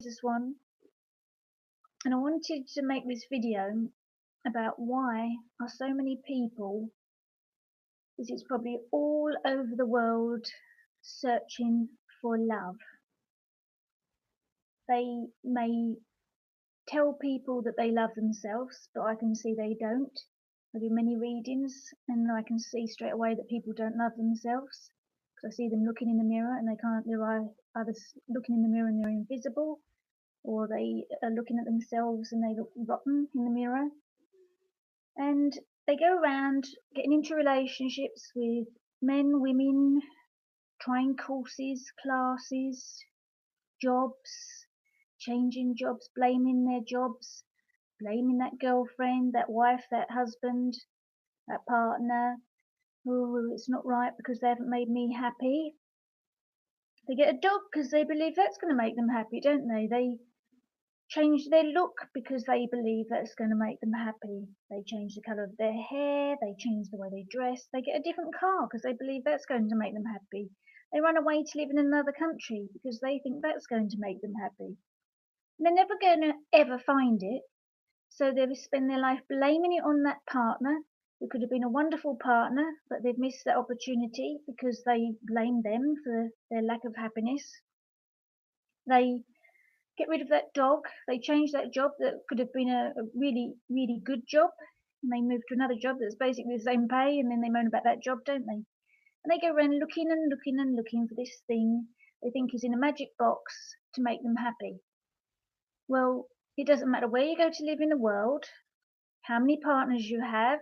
Jesus one, and I wanted to make this video about why are so many people, this is probably all over the world, searching for love. They may tell people that they love themselves, but I can see they don't. I do many readings and I can see straight away that people don't love themselves because I see them looking in the mirror and they can't, they're either looking in the mirror and they're invisible, or they are looking at themselves and they look rotten in the mirror. And they go around getting into relationships with men, women, trying courses, classes, jobs, changing jobs, blaming their jobs, blaming that girlfriend, that wife, that husband, that partner. Oh, it's not right because they haven't made me happy. They get a dog because they believe that's going to make them happy, don't they? They change their look because they believe that's going to make them happy. They change the colour of their hair, they change the way they dress, they get a different car because they believe that's going to make them happy. They run away to live in another country because they think that's going to make them happy. And they're never going to ever find it, so they spend their life blaming it on that partner who could have been a wonderful partner, but they've missed that opportunity because they blame them for their lack of happiness. They get rid of that dog. They change that job that could have been a really, really good job, and they move to another job that's basically the same pay, and then they moan about that job, don't they? And they go around looking and looking and looking for this thing they think is in a magic box to make them happy. Well, it doesn't matter where you go to live in the world, how many partners you have,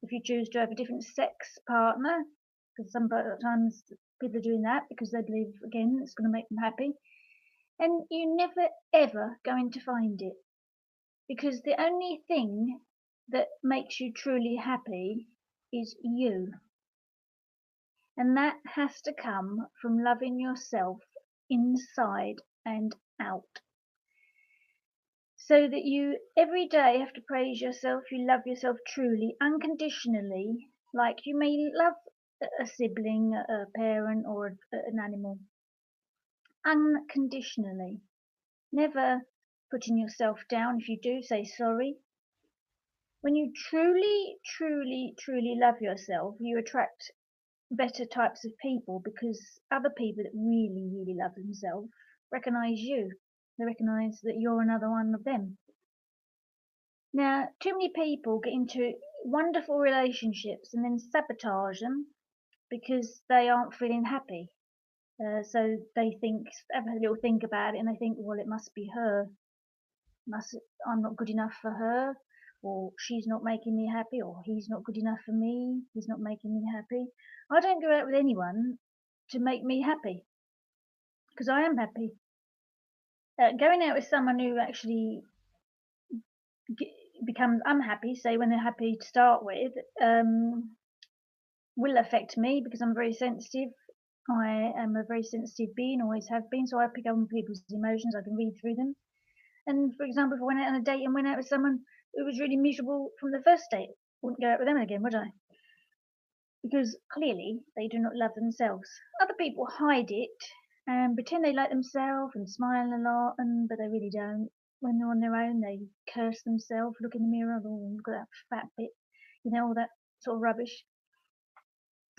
if you choose to have a different sex partner, because sometimes people are doing that because they believe, again, it's going to make them happy. And you're never ever going to find it, because the only thing that makes you truly happy is you, and that has to come from loving yourself inside and out, so that you every day have to praise yourself. You love yourself truly, unconditionally, like you may love a sibling, a parent, or an animal, unconditionally, never putting yourself down. If you do, say sorry. When you truly, truly, truly love yourself, you attract better types of people, because other people that really, really love themselves recognize you. They recognize that you're another one of them. Now, too many people get into wonderful relationships and then sabotage them because they aren't feeling happy. So they think, have a little think about it, and they think, well, it must be her. I'm not good enough for her, or she's not making me happy, or he's not good enough for me, he's not making me happy. I don't go out with anyone to make me happy, because I am happy. Going out with someone who actually becomes unhappy, say when they're happy to start with, will affect me because I'm very sensitive. I am a very sensitive being, always have been, so I pick up on people's emotions, I can read through them. And for example, if I went out on a date and went out with someone who was really miserable from the first date, I wouldn't go out with them again, would I? Because clearly they do not love themselves. Other people hide it and pretend they like themselves and smile a lot, but they really don't. When they're on their own, they curse themselves, look in the mirror, oh, look at that fat bit, all that sort of rubbish.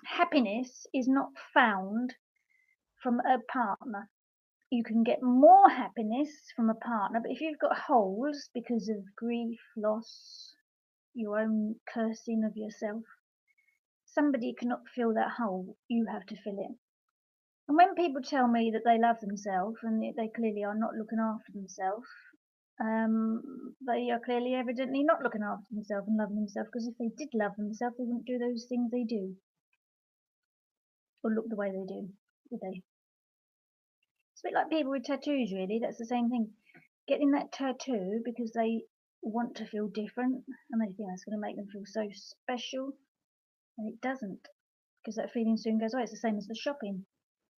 Happiness is not found from a partner. You can get more happiness from a partner, but if you've got holes because of grief, loss, your own cursing of yourself, somebody cannot fill that hole. You have to fill it. And when people tell me that they love themselves and they clearly are not looking after themselves, they are clearly evidently not looking after themselves and loving themselves, because if they did love themselves, they wouldn't do those things they do or look the way they do, would they? It's a bit like people with tattoos, really. That's the same thing. Getting that tattoo because they want to feel different and they think that's going to make them feel so special, and it doesn't, because that feeling soon goes away. It's the same as the shopping.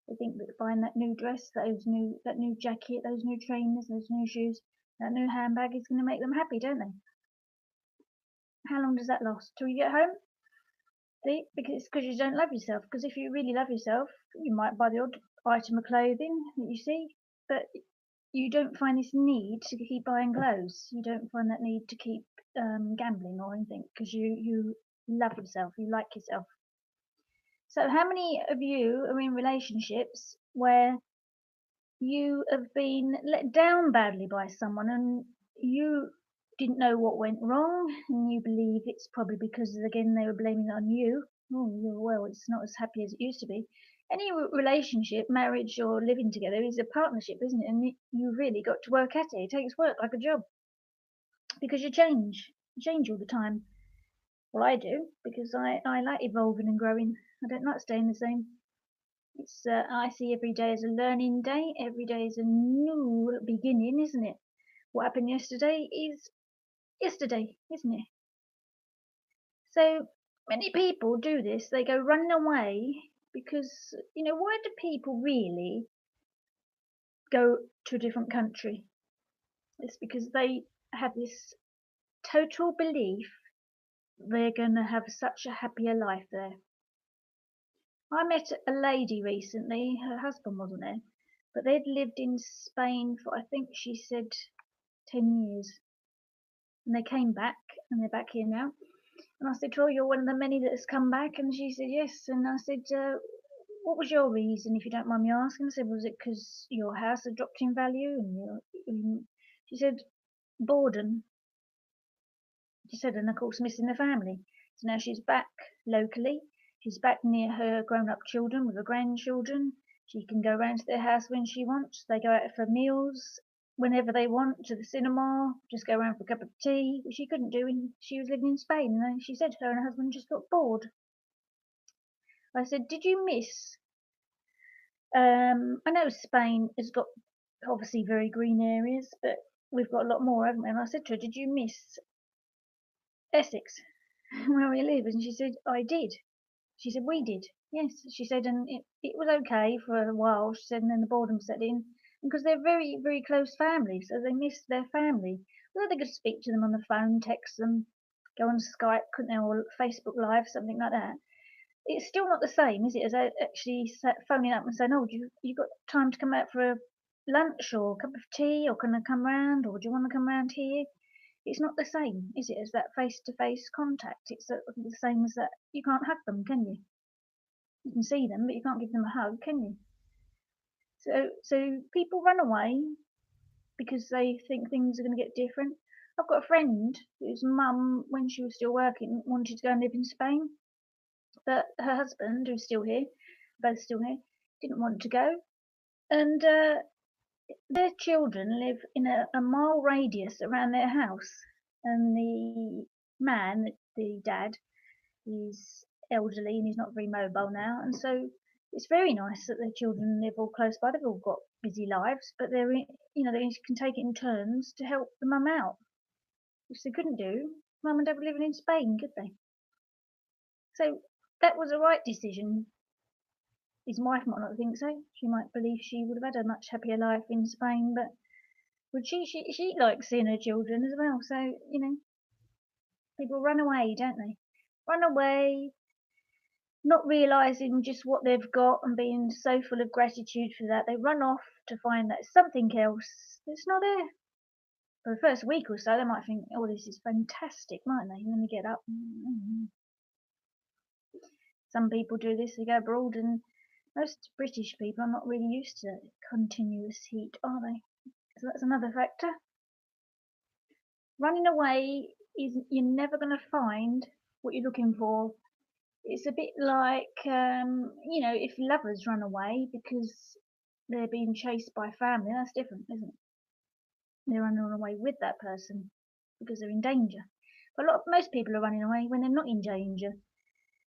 They think that buying that new dress, that new jacket, those new trainers, those new shoes, that new handbag is going to make them happy, don't they? How long does that last? Till you get home? See? Because it's because you don't love yourself. Because if you really love yourself, you might buy the odd item of clothing that you see, but you don't find this need to keep buying clothes. You don't find that need to keep gambling or anything because you love yourself. You like yourself. So, how many of you are in relationships where you have been let down badly by someone and you didn't know what went wrong and you believe it's probably because again they were blaming it on you? Oh, well, it's not as happy as it used to be. Any relationship, marriage or living together is a partnership, isn't it? And you really got to work at it. It takes work like a job because you change all the time. Well, I do because I like evolving and growing. I don't like staying the same. It's I see every day as a learning day. Every day is a new beginning, isn't it? What happened yesterday is yesterday, isn't it? So many people do this. They go running away because why do people really go to a different country? It's because they have this total belief they're going to have such a happier life there. I met a lady recently. Her husband wasn't there, but they'd lived in Spain for I think she said 10 years. And they came back, and they're back here now. And I said to her, "You're one of the many that has come back?" And she said, "Yes." And I said, "What was your reason, if you don't mind me asking?" I said, "Was it because your house had dropped in value?" She said, "Boredom." She said, "And of course, missing the family." So now she's back locally. She's back near her grown-up children with her grandchildren. She can go round to their house when she wants. They go out for meals whenever they want, to the cinema, just go around for a cup of tea, which she couldn't do when she was living in Spain. And then she said her and her husband just got bored. I said, "Did you miss? I know Spain has got obviously very green areas, but we've got a lot more, haven't we?" And I said to her, "Did you miss Essex, where we live?" And she said, "I did." She said, "We did." Yes, she said, and it was okay for a while. She said, and then the boredom set in because they're very, very close family, so they miss their family. Well, they could speak to them on the phone, text them, go on Skype, couldn't they, or Facebook Live, something like that. It's still not the same, is it, as actually phoning up and saying, "Oh, you got time to come out for a lunch or a cup of tea, or can I come round, or do you want to come round here?" It's not the same, is it, as that face-to-face contact? It's the same as that. You can't hug them, can you? You can see them, but you can't give them a hug, can you? So people run away because they think things are going to get different. I've got a friend whose mum, when she was still working, wanted to go and live in Spain, but her husband, who's still here, both still here, didn't want to go. And their children live in a mile radius around their house. And the man, the dad, he's elderly and he's not very mobile now. And so it's very nice that their children live all close by. They've all got busy lives, but they can take it in turns to help the mum out, which they couldn't do. Mum and dad were living in Spain, could they? So that was a right decision. His wife might not think so. She might believe she would have had a much happier life in Spain, but would she likes seeing her children as well. So, people run away, don't they? Run away, not realizing just what they've got and being so full of gratitude for that. They run off to find that something else that's not there. For the first week or so, they might think, "Oh, this is fantastic," mightn't they? And then they get up. Some people do this, they go abroad, and most British people are not really used to continuous heat, are they? So that's another factor. Running away is you're never going to find what you're looking for. It's a bit like, if lovers run away because they're being chased by family, that's different, isn't it? They're running away with that person because they're in danger. But most people are running away when they're not in danger.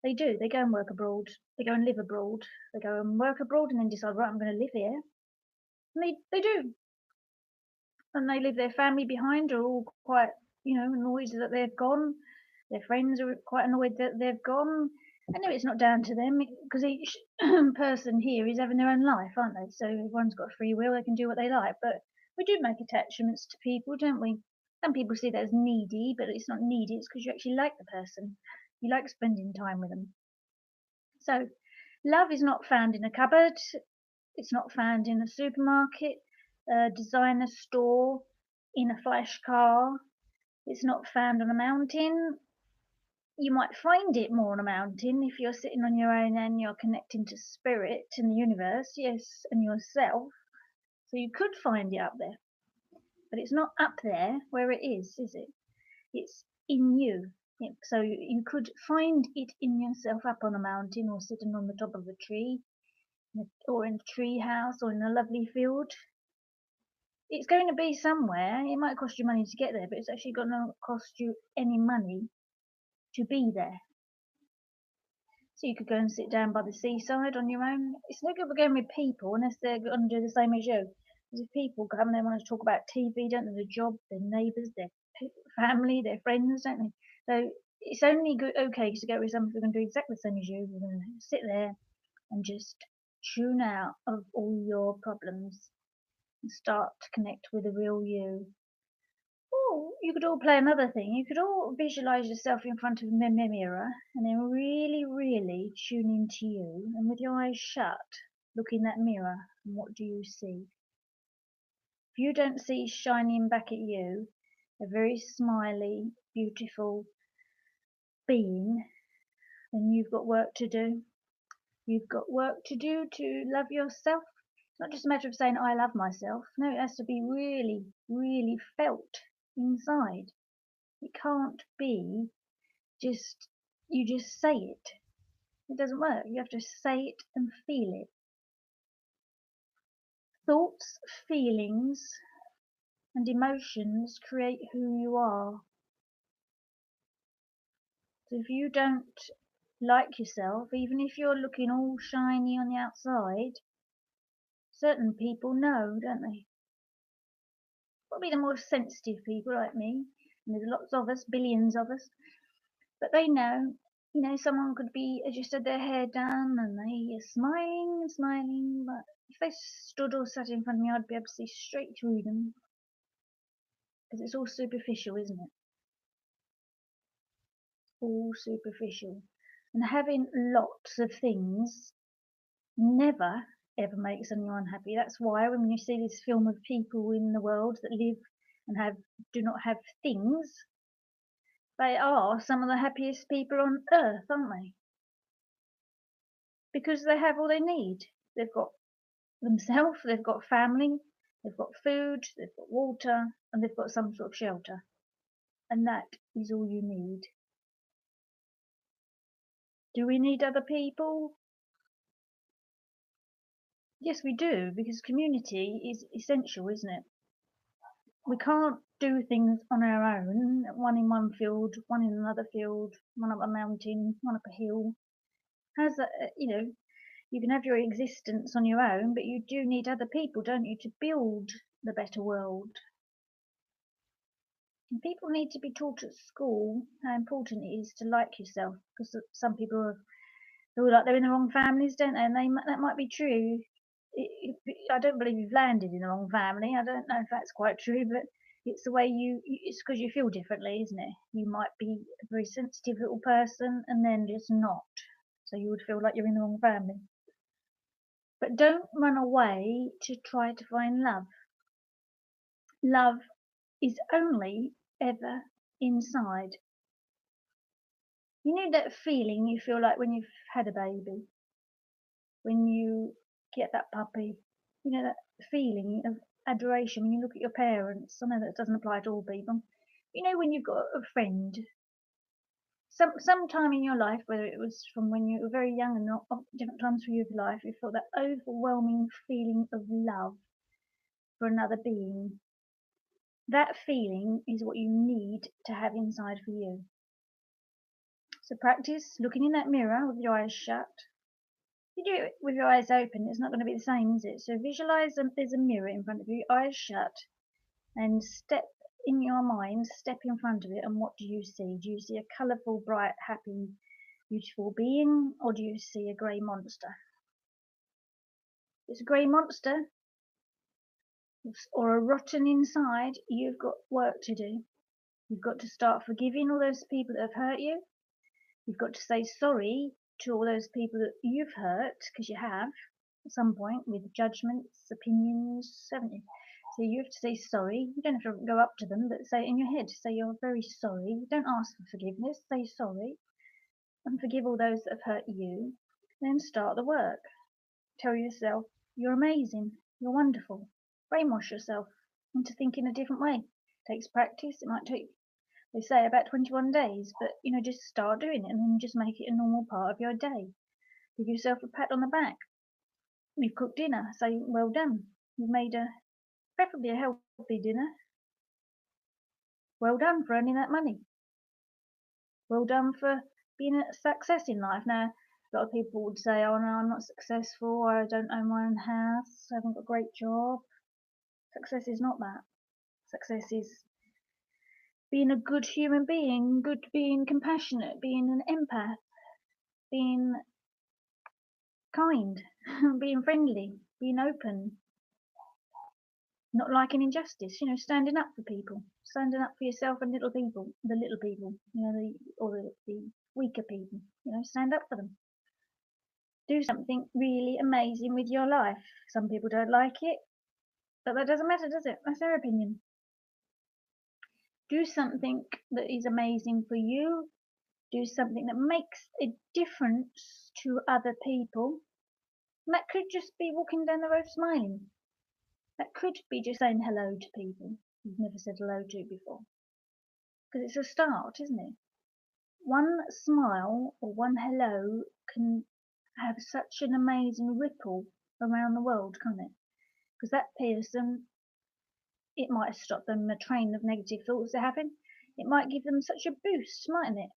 They do. They go and work abroad. They go and live abroad. They go and work abroad and then decide, right, I'm going to live here. And they do. And they leave their family behind, are all quite, annoyed that they've gone. Their friends are quite annoyed that they've gone. I know it's not down to them because each person here is having their own life, aren't they? So everyone's got free will, they can do what they like. But we do make attachments to people, don't we? Some people see that as needy, but it's not needy, it's because you actually like the person. You like spending time with them. So love is not found in a cupboard, it's not found in a supermarket. a designer store in a flash car. It's not found on a mountain. You might find it more on a mountain if you're sitting on your own and you're connecting to spirit and the universe, yes, and yourself. So you could find it up there. But it's not up there where it is it? It's in you. So you could find it in yourself up on a mountain or sitting on the top of a tree or in a tree house or in a lovely field. It's going to be somewhere. It might cost you money to get there, but it's actually going to cost you any money to be there. So you could go and sit down by the seaside on your own. It's no good for going with people unless they're going to do the same as you. Because if people come and they want to talk about TV, don't they? Their job, their neighbours, their family, their friends, don't they? So it's only okay to go with someone who can do exactly the same as you. You're going to sit there and just tune out of all your problems and start to connect with the real you. Oh, you could all play another thing. You could all visualize yourself in front of a mirror and then really, really tune into you. And with your eyes shut, look in that mirror and what do you see? If you don't see shining back at you a very smiley, beautiful being, then you've got work to do. You've got work to do to love yourself. It's not just a matter of saying, I love myself. No, it has to be really, really felt inside. It can't be just, you just say it. It doesn't work. You have to say it and feel it. Thoughts, feelings, and emotions create who you are. So if you don't like yourself, even if you're looking all shiny on the outside, certain people know, don't they? Probably the more sensitive people like me, and there's lots of us, billions of us, but they know, someone could be just had their hair done and they are smiling and smiling, but if they stood or sat in front of me, I'd be able to see straight through them, because it's all superficial, isn't it? All superficial. And having lots of things never ever makes anyone happy. That's why when you see this film of people in the world that live and do not have things, they are some of the happiest people on earth, aren't they? Because they have all they need. They've got themselves, they've got family, they've got food, they've got water, and they've got some sort of shelter. And that is all you need. Do we need other people? Yes, we do, because community is essential, isn't it? We can't do things on our own, one in one field, one in another field, one up a mountain, one up a hill. How's that, you can have your existence on your own, but you do need other people, don't you, to build the better world. And people need to be taught at school how important it is to like yourself, because some people feel like they're in the wrong families, don't they? And that might be true. I don't believe you've landed in the wrong family. I don't know if that's quite true, but it's the way it's because you feel differently, isn't it? You might be a very sensitive little person and then just not. So you would feel like you're in the wrong family. But don't run away to try to find love. Love is only ever inside. You know that feeling you feel like when you've had a baby, when you get that puppy, that feeling of adoration when you look at your parents. I know that doesn't apply to all people. When you've got a friend, some time in your life, whether it was from when you were very young and not different times for your life, you felt that overwhelming feeling of love for another being. That feeling is what you need to have inside for you. So practice looking in that mirror with your eyes shut. If you do it with your eyes open, it's not going to be the same, is it? So visualize there's a mirror in front of you, eyes shut, and step in your mind, step in front of it, and what do you see? Do you see a colourful, bright, happy, beautiful being, or do you see a grey monster? If it's a grey monster, or a rotten inside, you've got work to do. You've got to start forgiving all those people that have hurt you. You've got to say sorry to all those people that you've hurt, because you have, at some point, with judgments, opinions, haven't you? So you have to say sorry. You don't have to go up to them, but say it in your head. Say you're very sorry. Don't ask for forgiveness. Say sorry and forgive all those that have hurt you. Then start the work. Tell yourself you're amazing. You're wonderful. Brainwash yourself into thinking a different way. It takes practice. It might take, they say, about 21 days, but just start doing it and then just make it a normal part of your day. Give yourself a pat on the back. You've cooked dinner. Say, well done. You've made preferably a healthy dinner. Well done for earning that money. Well done for being a success in life. Now, a lot of people would say, oh no, I'm not successful, I don't own my own house, I haven't got a great job. Success is not that. Success is being a good human being, being compassionate, being an empath, being kind, being friendly, being open, not liking injustice, standing up for people, standing up for yourself and the little people, the weaker people, stand up for them. Do something really amazing with your life. Some people don't like it, but that doesn't matter, does it? That's their opinion. Do something that is amazing for you. Do something that makes a difference to other people. And that could just be walking down the road smiling. That could be just saying hello to people you've never said hello to before. Because it's a start, isn't it? One smile or one hello can have such an amazing ripple around the world, can't it? Because that person, it might stop them a train of negative thoughts they're having. It might give them such a boost, mightn't it?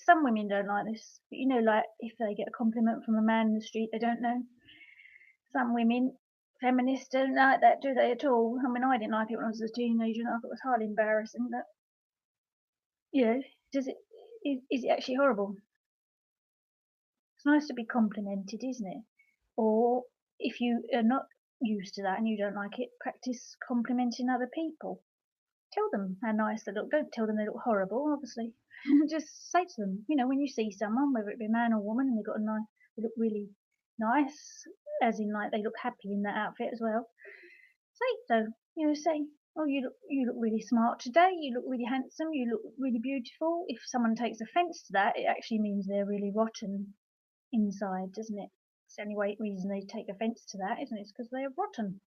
Some women don't like this, but like if they get a compliment from a man in the street they don't know. Some women, feminists, don't like that, do they, at all? I mean, I didn't like it when I was a teenager, and I thought it was highly embarrassing. But does it? Is it actually horrible? It's nice to be complimented, isn't it? Or if you are not used to that and you don't like it, practice complimenting other people. Tell them how nice they look. Don't tell them they look horrible, obviously. Just say to them, when you see someone, whether it be a man or woman, and they look really nice, as in like they look happy in that outfit as well. Say so. Say, oh, you look really smart today. You look really handsome. You look really beautiful. If someone takes offence to that, it actually means they're really rotten inside, doesn't it? It's the only reason they take offence to that, isn't it? It's because they're rotten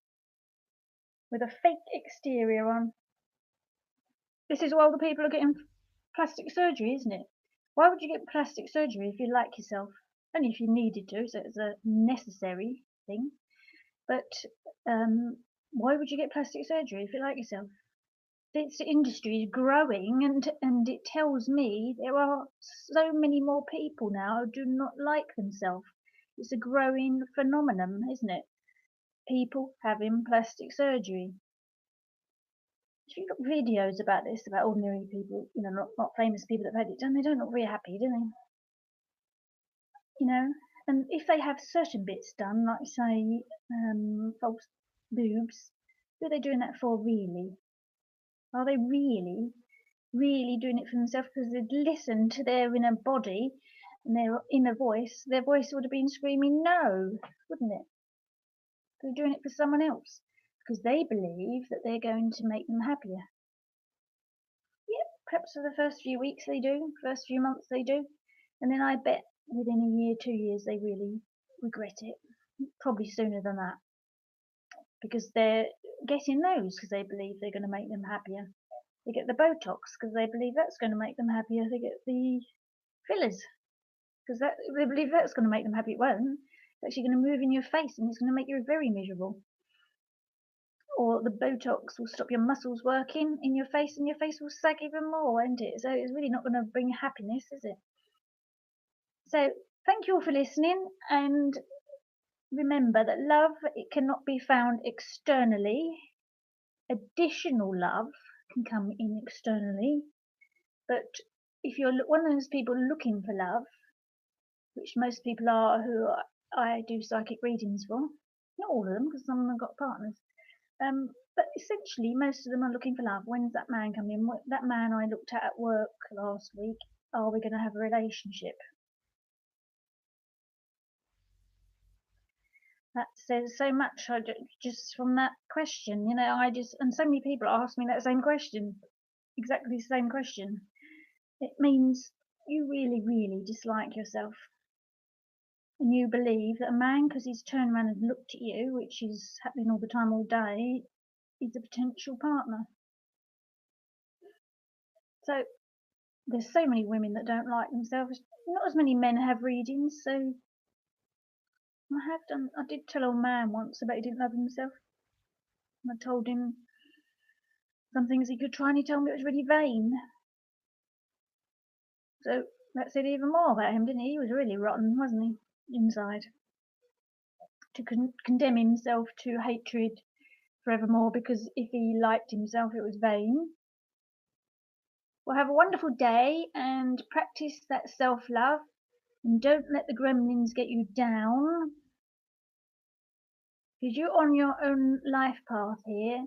with a fake exterior on. This is why all the people are getting plastic surgery, isn't it? Why would you get plastic surgery if you like yourself? Only if you needed to, so it's a necessary thing. But why would you get plastic surgery if you like yourself? This industry is growing, and it tells me there are so many more people now who do not like themselves. It's a growing phenomenon, isn't it? People having plastic surgery. If you look videos about this, about ordinary people, not famous people that have had it done, they don't look very happy, do they? And if they have certain bits done, like say false boobs, who are they doing that for really? Are they really, really doing it for themselves because they'd listened to their inner body and their inner voice? Their voice would have been screaming no, wouldn't it? They're doing it for someone else because they believe that they're going to make them happier. Yep, perhaps for the first few weeks they do, first few months they do, and then I bet within a year, 2 years they really regret it. Probably sooner than that, because they're getting those because they believe they're going to make them happier. They get the Botox because they believe that's going to make them happier. They get the fillers because they believe that's going to make them happy. It won't. It's actually going to move in your face and it's going to make you very miserable. Or the Botox will stop your muscles working in your face and your face will sag even more, won't it? So it's really not going to bring happiness, is it? So thank you all for listening, and remember that love, it cannot be found externally. Additional love can come in externally, but if you're one of those people looking for love, which most people are who I do psychic readings for, not all of them because some of them have got partners, but essentially most of them are looking for love. When's that man coming in? That man I looked at work last week, are we going to have a relationship? That says so much. Just from that question, and so many people ask me that same question, exactly the same question. It means you really, really dislike yourself. And you believe that a man, because he's turned around and looked at you, which is happening all the time, all day, is a potential partner. So there's so many women that don't like themselves. Not as many men have readings, so I did tell a man once about he didn't love himself. And I told him some things he could try, and he told me it was really vain. So that said even more about him, didn't he? He was really rotten, wasn't he, inside? To condemn himself to hatred forevermore because if he liked himself, it was vain. Well, have a wonderful day and practice that self-love, and don't let the gremlins get you down, because you're on your own life path here.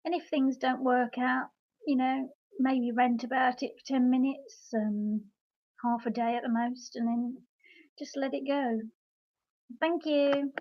And if things don't work out, maybe rant about it for 10 minutes, half a day at the most, and then just let it go. Thank you.